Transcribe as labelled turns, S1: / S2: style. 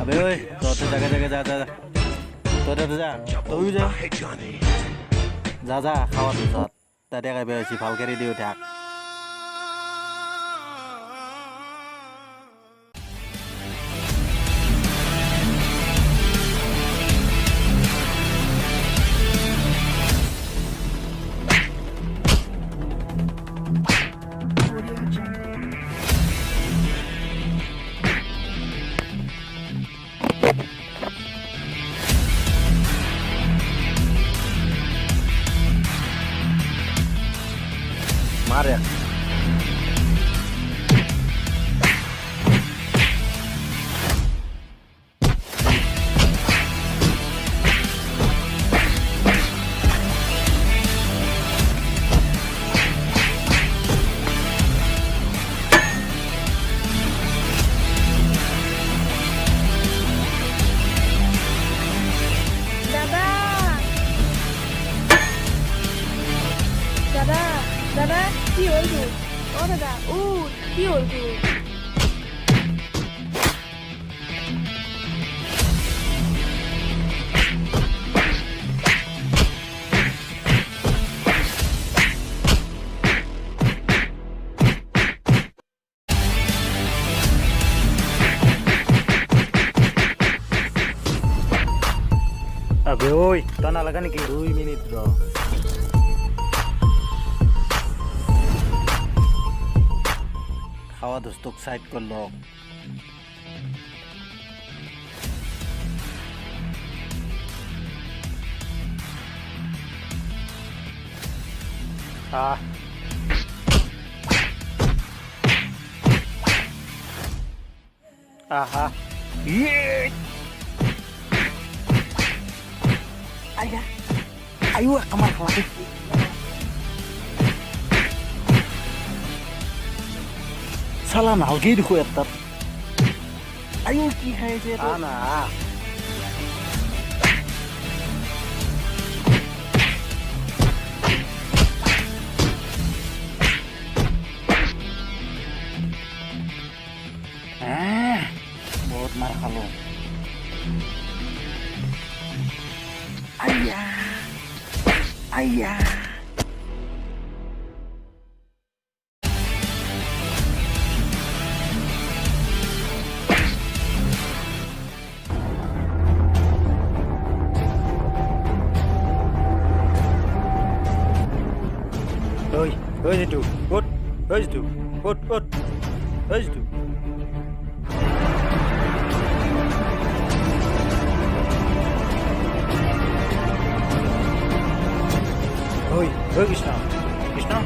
S1: আবে ঐ তহঁতে জাগে জাগে যা যা যা তহঁতে যা তয়ো যা যা যা খাৱাৰ পিছত তাতে খাই বেছি ভালকে ৰেডি হৈ থাক Mare.
S2: দাদা কি হ'ল তোৰ দাদা কি হ'ল তোৰ
S1: আবে ঐ তই নালাগা নেকি 2 মিনিট ৰ খাওয়া দোস্তক সাইড করলো aha ayah ayo kamar lagi salah nalgi di kuetar ayo ki hai je ana बहुत मार खालो ayah ayah Oi itu, oi itu, oi itu. Oi Krishna, Krishna,